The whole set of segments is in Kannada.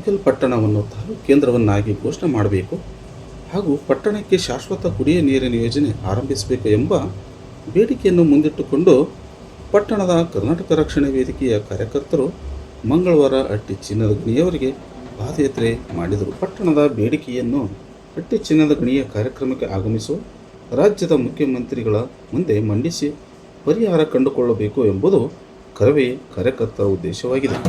ಮುದಗಲ್ ಪಟ್ಟಣವನ್ನು ತಾಲೂಕು ಕೇಂದ್ರವನ್ನಾಗಿ ಘೋಷಣೆ ಮಾಡಬೇಕು ಹಾಗೂ ಪಟ್ಟಣಕ್ಕೆ ಶಾಶ್ವತ ಕುಡಿಯ ನೀರಿನ ಯೋಜನೆ ಆರಂಭಿಸಬೇಕು ಎಂಬ ಬೇಡಿಕೆಯನ್ನು ಮುಂದಿಟ್ಟುಕೊಂಡು ಪಟ್ಟಣದ ಕರ್ನಾಟಕ ರಕ್ಷಣಾ ವೇದಿಕೆಯ ಕಾರ್ಯಕರ್ತರು ಮಂಗಳವಾರ ಹಟ್ಟಿ ಚಿನ್ನದ ಗಣಿಯವರಿಗೆ ಪಾದಯಾತ್ರೆ ಮಾಡಿದರು. ಪಟ್ಟಣದ ಬೇಡಿಕೆಯನ್ನು ಹಟ್ಟಿ ಚಿನ್ನದ ಗಣಿಯ ಕಾರ್ಯಕ್ರಮಕ್ಕೆ ಆಗಮಿಸುವ ರಾಜ್ಯದ ಮುಖ್ಯಮಂತ್ರಿಗಳ ಮುಂದೆ ಮಂಡಿಸಿ ಪರಿಹಾರ ಕಂಡುಕೊಳ್ಳಬೇಕು ಎಂಬುದು ಕರವೇ ಕಾರ್ಯಕರ್ತರ ಉದ್ದೇಶವಾಗಿದೆ.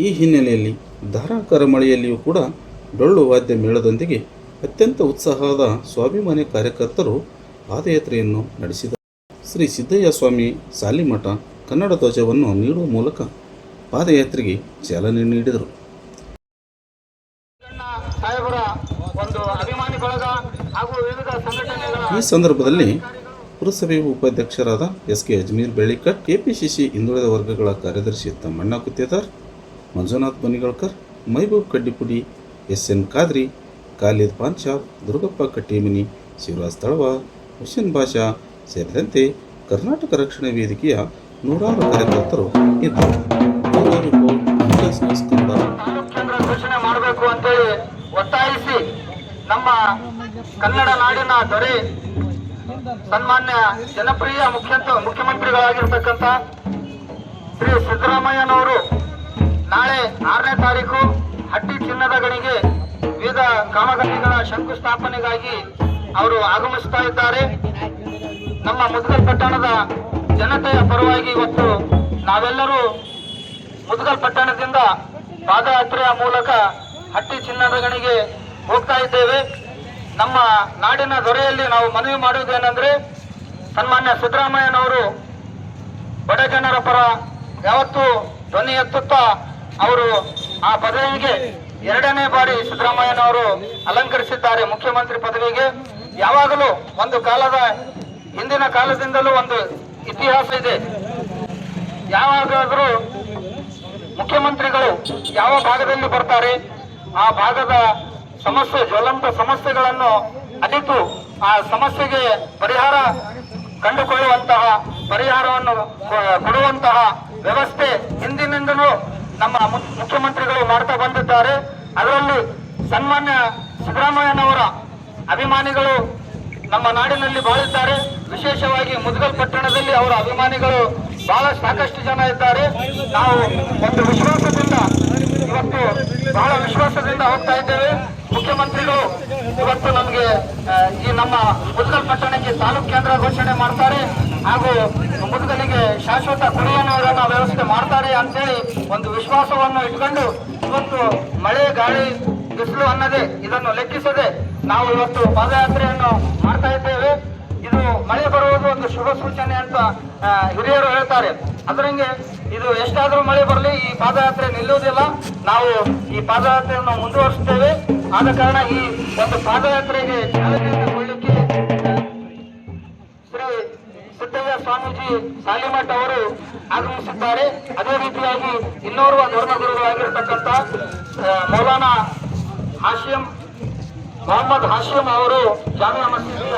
ಈ ಹಿನ್ನೆಲೆಯಲ್ಲಿ ಧಾರಾಕಾರ ಮಳೆಯಲ್ಲಿಯೂ ಕೂಡ ಡೊಳ್ಳು ವಾದ್ಯ ಮೇಳದೊಂದಿಗೆ ಅತ್ಯಂತ ಉತ್ಸಾಹದ ಸ್ವಾಭಿಮಾನಿ ಕಾರ್ಯಕರ್ತರು ಪಾದಯಾತ್ರೆಯನ್ನು ನಡೆಸಿದರು. ಶ್ರೀ ಸಿದ್ದಯ್ಯ ಸ್ವಾಮಿ ಸಾಲಿಮಠ ಕನ್ನಡ ಧ್ವಜವನ್ನು ನೀಡುವ ಮೂಲಕ ಪಾದಯಾತ್ರೆಗೆ ಚಾಲನೆ ನೀಡಿದರು. ಈ ಸಂದರ್ಭದಲ್ಲಿ ಪುರಸಭೆ ಉಪಾಧ್ಯಕ್ಷರಾದ ಎಸ್.ಕೆ. ಅಜ್ಮೀರ್ ಬೆಳ್ಳಿಕಟ್, ಕೆಪಿಸಿಸಿ ಹಿಂದುಳಿದ ವರ್ಗಗಳ ಕಾರ್ಯದರ್ಶಿ ತಮ್ಮಣ್ಣ ಗುತ್ತೇದಾರ್, ಮಂಜುನಾಥ್ ಬನಿಗಳ್ಕರ್, ಮೈಬೂಬ್ ಕಡ್ಡಿಪುಡಿ, ಎಸ್.ಎನ್. ಖಾದ್ರಿ, ಖಾಲಿದ್ ಪಾನ್ಶಾಬ್, ದುರ್ಗಪ್ಪ ಕಟ್ಟಿಮನಿ, ಶಿವರಾಜ್ ತಳವ, ಹುಸೇನ್ ಬಾಷಾ ಸೇರಿದಂತೆ ಕರ್ನಾಟಕ ರಕ್ಷಣಾ ವೇದಿಕೆಯ ನೂರಾರು ಕಾರ್ಯಕರ್ತರು ಇದ್ದರು. ಘೋಷಣೆ ಮಾಡಬೇಕು ಅಂತೇಳಿ ಒತ್ತಾಯಿಸಿ ನಮ್ಮ ಕನ್ನಡ ನಾಡಿನ ದೊರೆ ಸನ್ಮಾನ್ಯ ಜನಪ್ರಿಯ ಮುಖ್ಯಮಂತ್ರಿಗಳಾಗಿರ್ತಕ್ಕಂಥ ಶ್ರೀ ಸಿದ್ದರಾಮಯ್ಯನವರು ನಾಳೆ 6ನೇ ತಾರೀಕು ಹಟ್ಟಿ ಚಿನ್ನದ ಗಣಿಗೆ ವಿವಿಧ ಕಾಮಗಾರಿಗಳ ಶಂಕುಸ್ಥಾಪನೆಗಾಗಿ ಅವರು ಆಗಮಿಸ್ತಾ ಇದ್ದಾರೆ. ನಮ್ಮ ಮುದಗಲ್ ಪಟ್ಟಣದ ಜನತೆಯ ಪರವಾಗಿ ಇವತ್ತು ನಾವೆಲ್ಲರೂ ಮುದಗಲ್ ಪಟ್ಟಣದಿಂದ ಪಾದಯಾತ್ರೆಯ ಮೂಲಕ ಹಟ್ಟಿ ಚಿನ್ನದ ಗಣಿಗೆ ಹೋಗ್ತಾ ಇದ್ದೇವೆ. ನಮ್ಮ ನಾಡಿನ ದೊರೆಯಲ್ಲಿ ನಾವು ಮನವಿ ಮಾಡುವುದೇನೆಂದ್ರೆ, ಸನ್ಮಾನ್ಯ ಸಿದ್ದರಾಮಯ್ಯನವರು ಬಡ ಜನರ ಪರ ಯಾವತ್ತೂ ಧ್ವನಿ ಎತ್ತುತ್ತಾ ಅವರು ಆ ಪದವಿಗೆ 2ನೇ ಬಾರಿ ಸಿದ್ದರಾಮಯ್ಯನವರು ಅಲಂಕರಿಸಿದ್ದಾರೆ. ಮುಖ್ಯಮಂತ್ರಿ ಪದವಿಗೆ ಯಾವಾಗಲೂ ಒಂದು ಕಾಲದ ಹಿಂದಿನ ಕಾಲದಿಂದಲೂ ಒಂದು ಇತಿಹಾಸ ಇದೆ. ಯಾವಾಗಾದರೂ ಮುಖ್ಯಮಂತ್ರಿಗಳು ಯಾವ ಭಾಗದಲ್ಲಿ ಬರ್ತಾರೆ ಆ ಭಾಗದ ಸಮಸ್ಯೆ, ಜ್ವಲಂತ ಸಮಸ್ಯೆಗಳನ್ನು ಅರಿತು ಆ ಸಮಸ್ಯೆಗೆ ಪರಿಹಾರ ಕಂಡುಕೊಳ್ಳುವಂತಹ, ಪರಿಹಾರವನ್ನು ಕೊಡುವಂತಹ ವ್ಯವಸ್ಥೆ ಹಿಂದಿನಿಂದಲೂ ನಮ್ಮ ಮುಖ್ಯಮಂತ್ರಿಗಳು ಮಾಡ್ತಾ ಬಂದಿದ್ದಾರೆ. ಅದರಲ್ಲಿ ಸನ್ಮಾನ್ಯ ಸಿದ್ದರಾಮಯ್ಯನವರ ಅಭಿಮಾನಿಗಳು ನಮ್ಮ ನಾಡಿನಲ್ಲಿ ಬಾಳಿದ್ದಾರೆ. ವಿಶೇಷವಾಗಿ ಮುದಗಲ್ ಪಟ್ಟಣದಲ್ಲಿ ಅವರ ಅಭಿಮಾನಿಗಳು ಬಹಳ ಸಾಕಷ್ಟು ಜನ ಇದ್ದಾರೆ. ನಾವು ಒಂದು ವಿಶ್ವಾಸದಿಂದ ಇವತ್ತು ಬಹಳ ವಿಶ್ವಾಸದಿಂದ ಹೋಗ್ತಾ ಇದ್ದೇವೆ. ಮುಖ್ಯಮಂತ್ರಿಗಳು ಇವತ್ತು ನಮಗೆ ಈ ನಮ್ಮ ಮುದಗಲ್ ಪಟ್ಟಣಕ್ಕೆ ತಾಲೂಕು ಕೇಂದ್ರ ಘೋಷಣೆ ಮಾಡ್ತಾರೆ ಹಾಗೂ ಮುದಗಲಿಗೆ ಶಾಶ್ವತ ಕುಡಿಯುವ ನೀರನ್ನು ವ್ಯವಸ್ಥೆ ಮಾಡ್ತಾರೆ ಅಂತೇಳಿ ಒಂದು ವಿಶ್ವಾಸವನ್ನು ಇಟ್ಕೊಂಡು ಇವತ್ತು ಮಳೆ, ಗಾಳಿ, ಬಿಸಿಲು ಅನ್ನದೇ ಇದನ್ನು ಲೆಕ್ಕಿಸದೆ ನಾವು ಇವತ್ತು ಪಾದಯಾತ್ರೆಯನ್ನು ಮಾಡ್ತಾ ಇದ್ದೇವೆ. ಇದು ಮಳೆ ಬರುವುದು ಒಂದು ಶುಭ ಸೂಚನೆ ಅಂತ ಹಿರಿಯರು ಹೇಳ್ತಾರೆ. ಅದರಂಗೆ ಇದು ಎಷ್ಟಾದರೂ ಮಳೆ ಬರಲಿ ಈ ಪಾದಯಾತ್ರೆ ನಿಲ್ಲುವುದಿಲ್ಲ. ನಾವು ಈ ಪಾದಯಾತ್ರೆಯನ್ನು ಮುಂದುವರಿಸುತ್ತೇವೆ. ಆದ ಕಾರಣ ಈ ಒಂದು ಪಾದಯಾತ್ರೆಗೆ ಚಾಲನೆಯನ್ನು ಕೊಡಲಿಕ್ಕೆ ಶ್ರೀ ಸಿದ್ದಯ್ಯ ಸ್ವಾಮೀಜಿ ಸಾಲಿಮಠ್ ಅವರು ಆಗಮಿಸಿದ್ದಾರೆ. ಅದೇ ರೀತಿಯಾಗಿ ಇನ್ನೋರ್ವ ಧರ್ಮಗುರುಗಳಾಗಿರ್ತಕ್ಕಂಥ ಮೌಲಾನಾ ಮೊಹಮ್ಮದ್ ಹಾಶಿಂ ಅವರು ಜಾಮಿಯಾ ಮಸೀದಿಯ